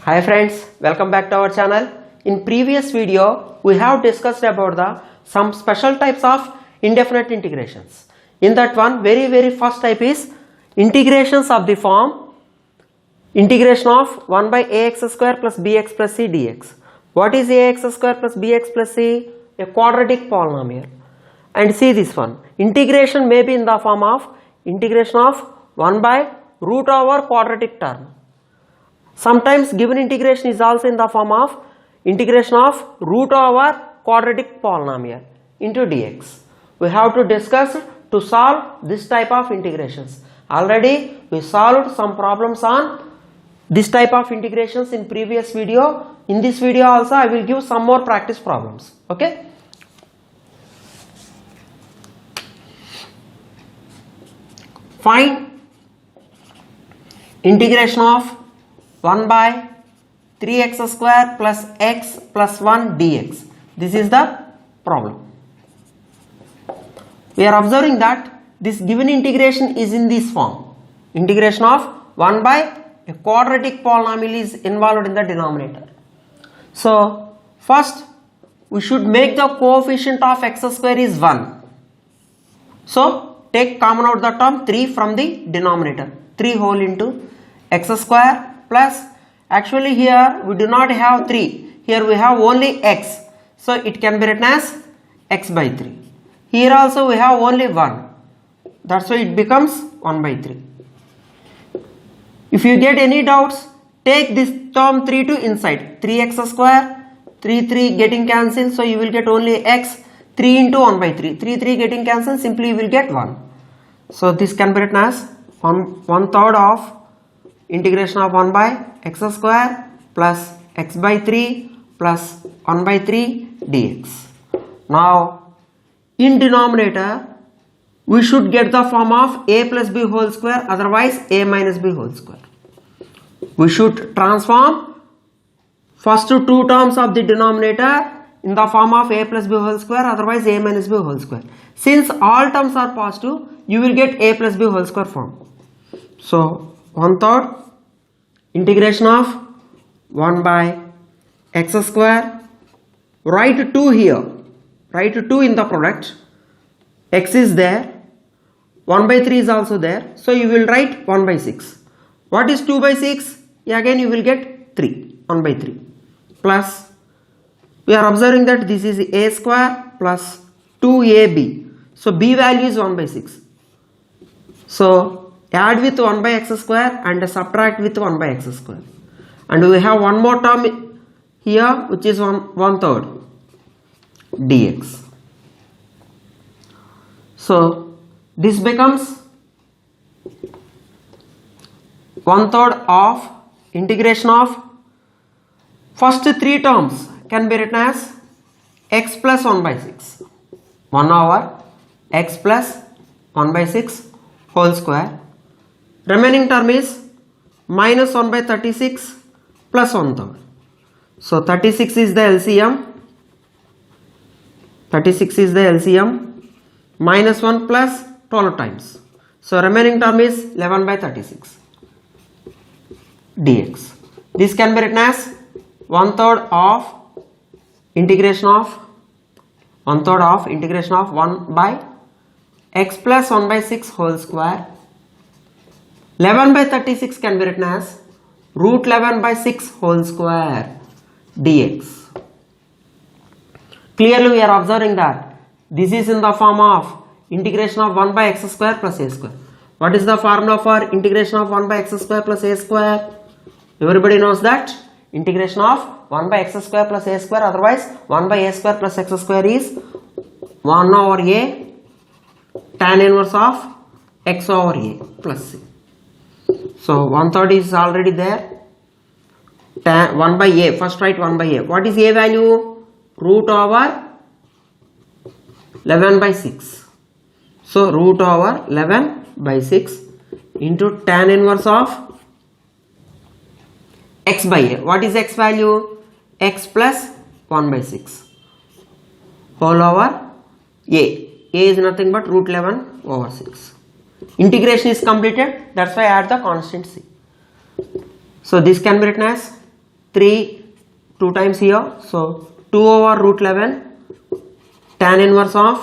Hi friends, welcome back to our channel. In previous video, we have discussed about some special types of indefinite integrations. In that one, very first type is integrations of the form integration of 1 by ax square plus bx plus c dx. What is ax square plus bx plus c? A quadratic polynomial. And see this one. Integration may be in the form of integration of 1 by root over quadratic term. Sometimes given integration is also in the form of integration of root over quadratic polynomial into dx. We have to discuss to solve this type of integrations. Already we solved some problems on this type of integrations in previous video. In this video also I will give some more practice problems. Okay. Find integration of 1 by 3x square plus x plus 1 dx. This is the problem. We are observing that this given integration is in this form. Integration of 1 by a quadratic polynomial is involved in the denominator. So first we should make the coefficient of x square is 1. So take common out the term 3 from the denominator. 3 whole into x square plus, actually here we do not have 3, here we have only x, so it can be written as x by 3. Here also we have only 1, that's why it becomes 1 by 3. If you get any doubts, take this term 3 to inside, 3x square, 3 getting cancelled, so you will get only x, 3 into 1 by 3, 3 getting cancelled, simply you will get 1. So this can be written as 1/3 of integration of 1 by x square plus x by 3 plus 1 by 3 dx. Now in denominator we should get the form of a plus b whole square, otherwise a minus b whole square. We should transform first two terms of the denominator in the form of a plus b whole square, otherwise a minus b whole square. Since all terms are positive, you will get a plus b whole square form. So 1/3 integration of 1 by x square, write 2 here, write 2 in the product, x is there, 1 by 3 is also there, so you will write 1 by 6. What is 2 by 6? Again you will get 3, 1 by 3 plus, we are observing that this is a square plus 2ab, so b value is 1 by 6. So add with 1 by x square and subtract with 1 by x square, and we have one more term here which is 1/3 dx. So this becomes 1/3 of integration of first 3 terms can be written as x plus 1 by 6, 1 over x plus 1 by 6 whole square. Remaining term is minus 1 by 36 plus 1/3. So 36 is the LCM. 36 is the LCM. Minus 1 plus 12 times. So remaining term is 11 by 36 dx. This can be written as 1/3 of integration of 1 by x plus 1 by 6 whole square. 11 by 36 can be written as root 11 by 6 whole square dx. Clearly we are observing that this is in the form of integration of 1 by x square plus a square. What is the formula for integration of 1 by x square plus a square? Everybody knows that integration of 1 by x square plus a square, otherwise 1 by a square plus x square is 1 over a tan inverse of x over a plus c. So 1/3 is already there. 1 by a, first write 1 by a. What is a value? Root over 11 by 6. So root over 11 by 6 into tan inverse of x by a. What is x value? X plus 1 by 6 whole over a. A is nothing but root 11 over 6. Integration is completed, that's why I add the constant c. So this can be written as 3 2 times here, so 2 over root 11 tan inverse of,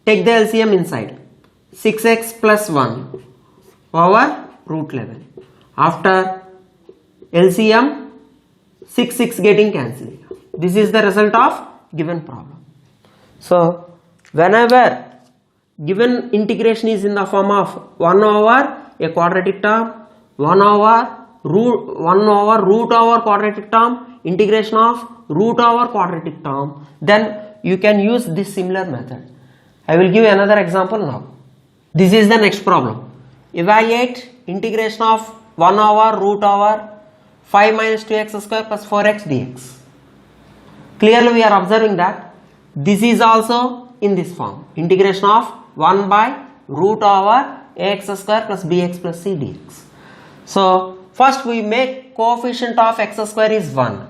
take the LCM inside, 6x plus 1 over root 11. After LCM, 6 getting cancelled. This is the result of given problem. So whenever given integration is in the form of 1 over a quadratic term, 1 over root over quadratic term, integration of root over quadratic term, then you can use this similar method. I will give another example now. This is the next problem. Evaluate integration of 1 over root over 5 minus 2x square plus 4x dx. Clearly we are observing that this is also in this form. Integration of 1 by root over ax square plus bx plus c dx. So first we make coefficient of x square is 1.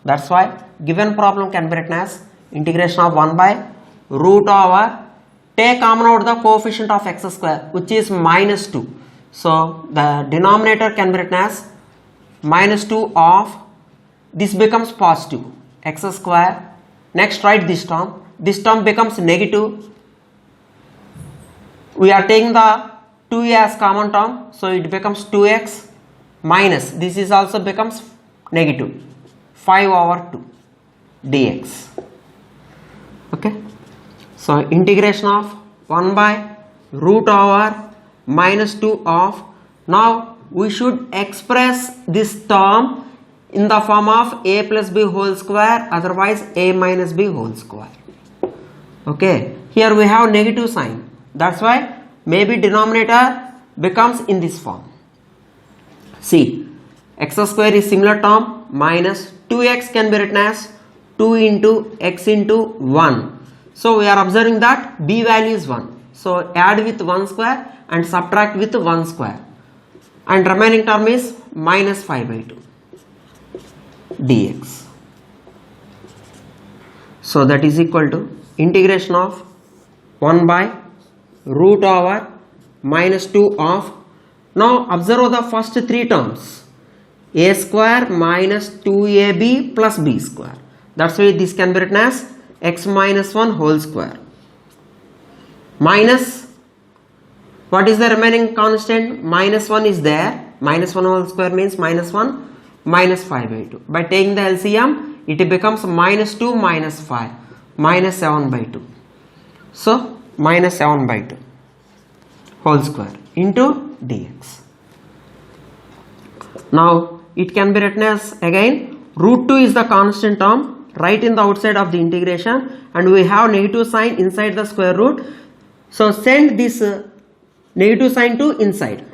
That's why given problem can be written as integration of 1 by root over, take common out the coefficient of x square which is minus 2. So the denominator can be written as minus 2 of, this becomes positive, x square. Next write this term becomes negative. We are taking the 2a as common term, so it becomes 2x minus, this is also becomes negative, 5 over 2 dx. Okay, so integration of 1 by root over minus 2 of, now we should express this term in the form of a plus b whole square, otherwise a minus b whole square. Okay, here we have negative sign, that's why maybe denominator becomes in this form. See, x square is similar term, minus 2x can be written as 2 into x into 1. So we are observing that b value is 1. So add with 1 square and subtract with 1 square. And remaining term is minus 5 by 2 dx. So that is equal to integration of 1 by root over minus 2 of, now observe the first 3 terms, a square minus 2ab plus b square. That's why this can be written as x minus 1 whole square minus, what is the remaining constant, minus 1 is there, minus 1 whole square means minus 1, minus 5 by 2. By taking the LCM, it becomes minus 2 minus 5, minus 7 by 2. So minus 7 by 2 whole square into dx. Now it can be written as, again, root 2 is the constant term, right in the outside of the integration, and we have negative sign inside the square root. So send this negative sign to inside.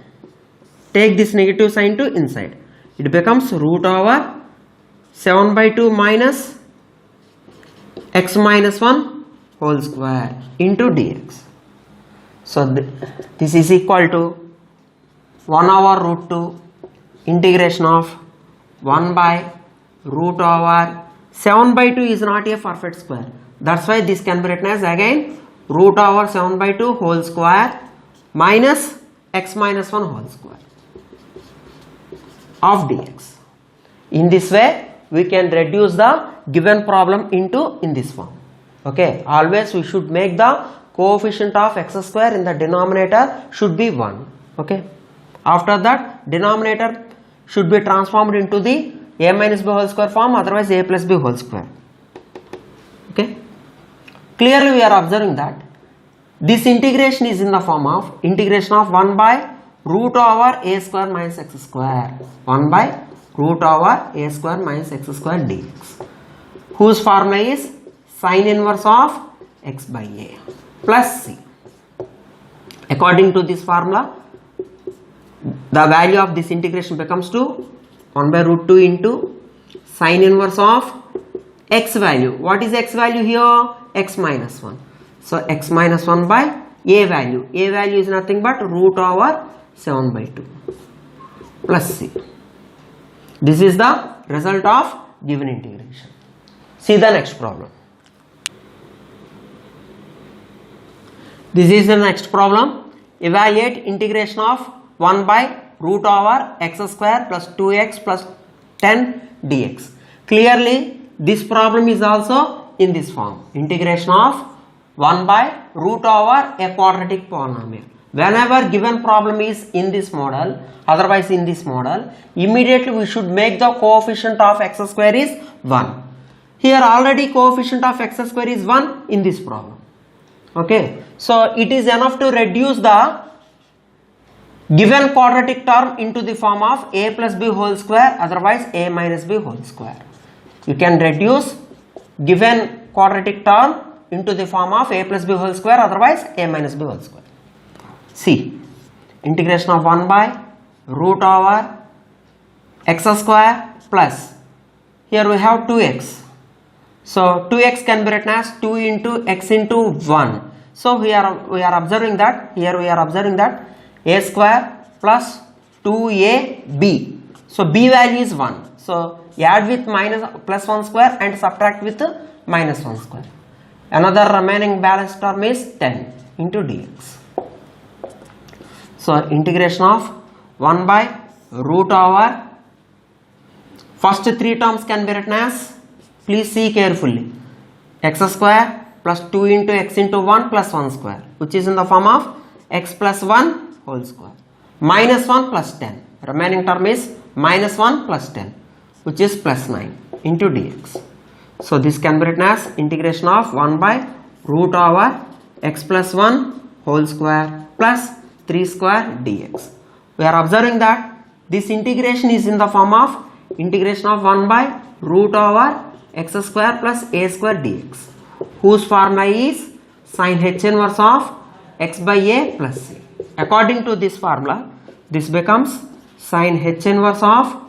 Take this negative sign to inside. It becomes root over 7 by 2 minus x minus 1 whole square into dx. So this is equal to 1 over root 2 integration of 1 by root over 7 by 2 is not a perfect square. That's why this can be written as, again, root over 7 by 2 whole square minus x minus 1 whole square of dx. In this way we can reduce the given problem into in this form. Okay, always we should make the coefficient of x square in the denominator should be 1. Okay, after that denominator should be transformed into the a minus b whole square form, otherwise a plus b whole square. Okay, clearly we are observing that this integration is in the form of integration of 1 by root over a square minus x square, 1 by root over a square minus x square dx, whose formula is sin inverse of x by a plus c. According to this formula, the value of this integration becomes to 1 by root 2 into sin inverse of x value. What is x value here? X minus 1. So x minus 1 by a value. A value is nothing but root over 7 by 2 plus c. This is the result of given integration. See the next problem. This is the next problem. Evaluate integration of 1 by root over x square plus 2x plus 10 dx. Clearly, this problem is also in this form. Integration of 1 by root over a quadratic polynomial. Whenever given problem is in this model, otherwise in this model, immediately we should make the coefficient of x square is 1. Here already coefficient of x square is 1 in this problem. Okay, so it is enough to reduce the given quadratic term into the form of a plus b whole square, otherwise a minus b whole square. You can reduce given quadratic term into the form of a plus b whole square, otherwise a minus b whole square. See, integration of 1 by root over x square plus, here we have 2x. So 2x can be written as 2 into x into 1. So we are observing that, here we are observing that a square plus 2ab. So b value is 1. So add with minus plus 1 square and subtract with minus 1 square. Another remaining balance term is 10 into dx. So integration of 1 by root over, first 3 terms can be written as, please see carefully, x square plus 2 into x into 1 plus 1 square, which is in the form of x plus 1 whole square, minus 1 plus 10, remaining term is minus 1 plus 10, which is plus 9 into dx. So this can be written as integration of 1 by root over x plus 1 whole square plus 3 square dx. We are observing that this integration is in the form of integration of 1 by root over x square plus a square dx, whose formula is sin h inverse of x by a plus c. According to this formula, this becomes sin h inverse of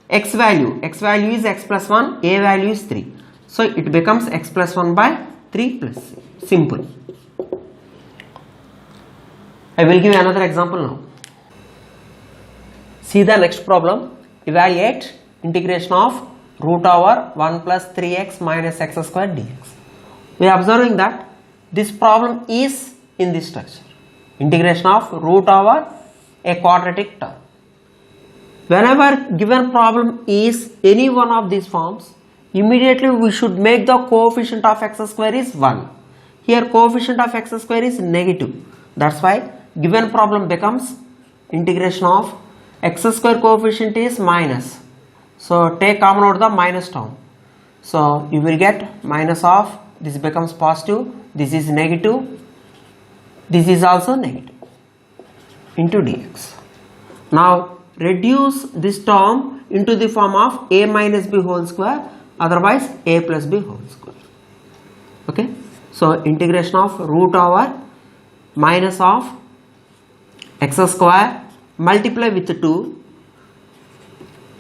x value is x plus 1, a value is 3. So it becomes x plus 1 by 3 plus c. Simple. I will give another example now. See the next problem. Evaluate integration of root over 1 plus 3x minus x square dx. We are observing that this problem is in this structure. Integration of root over a quadratic term. Whenever given problem is any one of these forms, immediately we should make the coefficient of x square is 1. Here coefficient of x square is negative. That's why given problem becomes integration of x square coefficient is minus. So take common out the minus term. So you will get minus of, this becomes positive, this is negative, this is also negative into dx. Now reduce this term into the form of a minus b whole square, otherwise a plus b whole square. Okay, so integration of root over minus of x square, multiply with 2,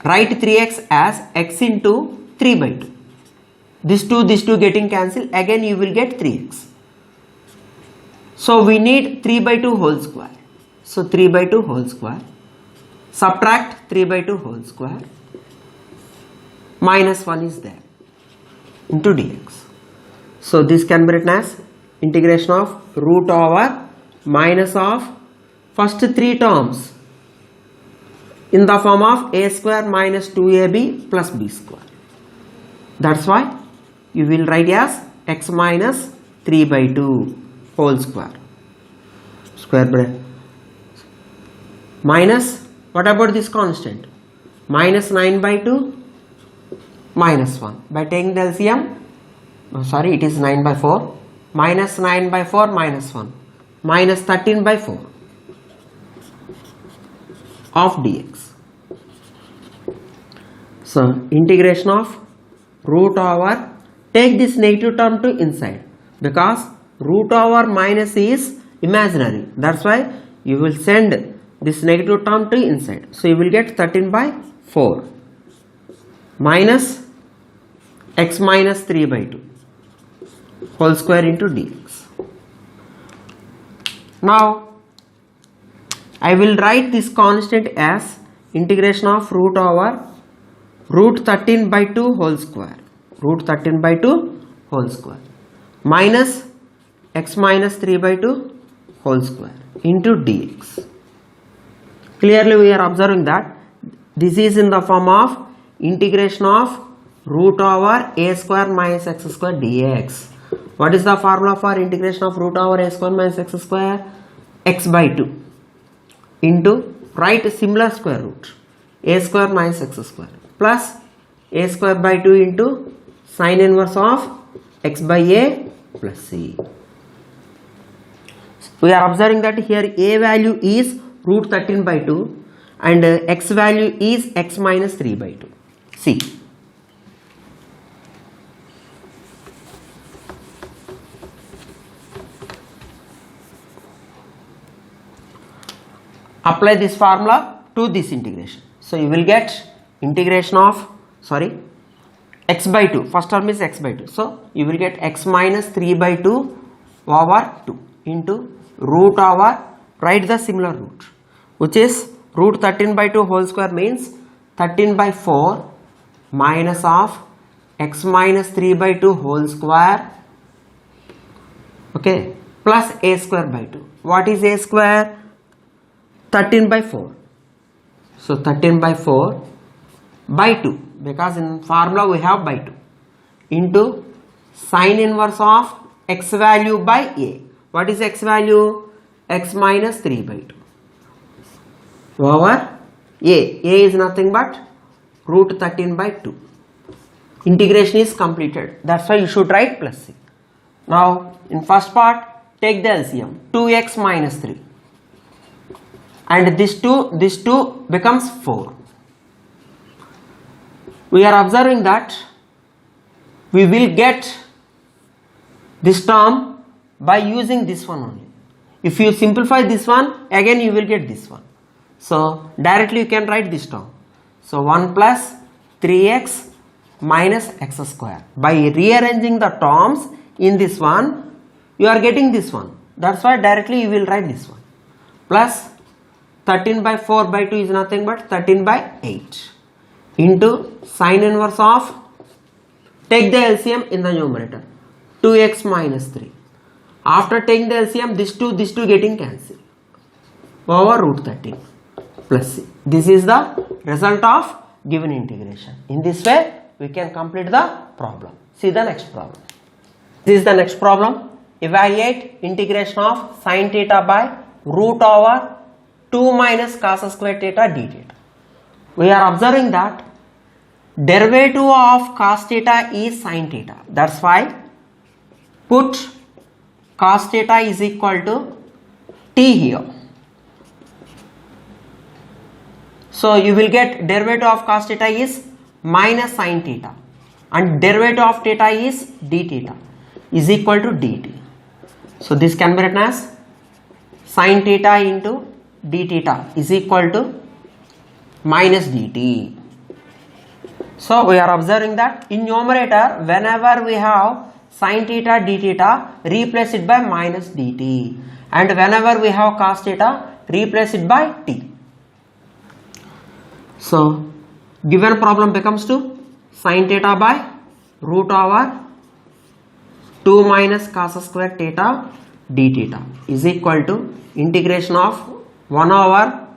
write 3x as x into 3 by 2. This 2 getting cancelled, again you will get 3x. So we need 3 by 2 whole square. So 3 by 2 whole square, subtract 3 by 2 whole square, minus 1 is there into dx. So this can be written as integration of root over minus of first 3 terms in the form of a square minus 2ab plus b square. That's why you will write as x minus 3 by 2 whole square. Square bracket. Minus, what about this constant? Minus 9 by 2 minus 1. By taking the LCM, it is 9 by 4. Minus 9 by 4 minus 1. Minus 13 by 4 of dx. So integration of root over, take this negative term to inside, because root over minus is imaginary. That's why you will send this negative term to inside. So you will get 13 by 4 minus x minus 3 by 2 whole square into dx. Now I will write this constant as integration of root over root 13 by 2 whole square, root 13 by 2 whole square minus x minus 3 by 2 whole square into dx. Clearly we are observing that this is in the form of integration of root over a square minus x square dx. What is the formula for integration of root over a square minus x square? X by 2 into, write similar square root, a square minus x square plus a square by 2 into sine inverse of x by a plus c. We are observing that here a value is root 13 by 2 and x value is x minus 3 by 2. See. Apply this formula to this integration. So you will get integration of, x by 2. First term is x by 2. So you will get x minus 3 by 2 over 2 into root over, write the similar root, which is root 13 by 2 whole square means 13 by 4 minus of x minus 3 by 2 whole square, okay, plus a square by 2. What is a square? 13 by 4. So 13 by 4 by 2, because in formula we have by 2, into sine inverse of x value by a. What is x value? X minus 3 by 2 over a. A is nothing but root 13 by 2. Integration is completed. That's why you should write plus c. Now in first part, take the LCM, 2x minus 3. And this 2 becomes 4. We are observing that we will get this term by using this one only. If you simplify this one, again you will get this one. So directly you can write this term. So 1 plus 3x minus x square. By rearranging the terms in this one, you are getting this one. That's why directly you will write this one. Plus 13 by 4 by 2 is nothing but 13 by 8 into sine inverse of, take the LCM in the numerator, 2x minus 3. After taking the LCM, this 2 getting cancelled over root 13 plus c. This is the result of given integration. In this way, we can complete the problem. See the next problem. This is the next problem. Evaluate integration of sine theta by root over 2 minus cos square theta d theta. We are observing that derivative of cos theta is sine theta. That's why put cos theta is equal to t here. So you will get derivative of cos theta is minus sine theta and derivative of theta is d theta is equal to dt. So this can be written as sine theta into d theta is equal to minus dt. So we are observing that in numerator, whenever we have sine theta d theta, replace it by minus dt, and whenever we have cos theta, replace it by t. So given problem becomes to sine theta by root over 2 minus cos square theta d theta is equal to integration of 1 over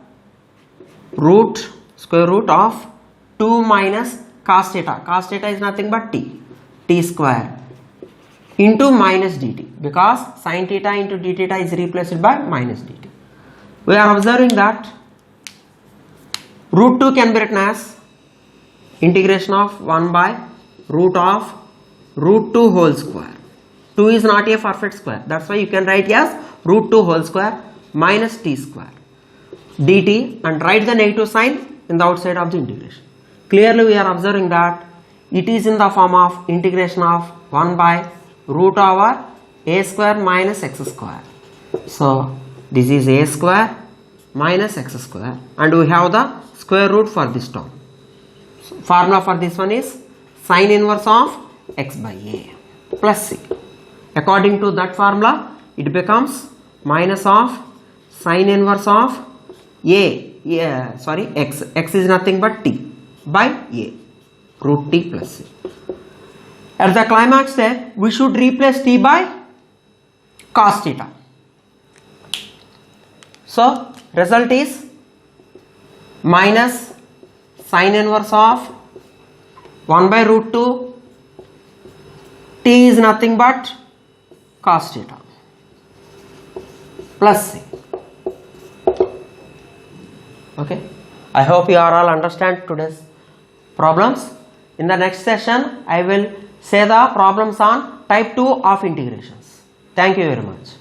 root square root of 2 minus cos theta. Cos theta is nothing but t square into minus dt, because sine theta into d theta is replaced by minus dt. We are observing that root 2 can be written as integration of 1 by root of root 2 whole square. 2 is not a perfect square. That's why you can write as root 2 whole square minus t square dt, and write the negative sign in the outside of the integration. Clearly we are observing that it is in the form of integration of 1 by root over a square minus x square. So this is a square minus x square, and we have the square root for this term. So formula for this one is sine inverse of x by a plus c. According to that formula, it becomes minus of sine inverse of x is nothing but t by a root t plus c. At the climax step, we should replace t by cos theta. So result is minus sine inverse of 1 by root 2 t is nothing but cos theta plus c. Okay, I hope you are all understand today's problems. In the next session I will say the problems on type 2 of integrations. Thank you very much.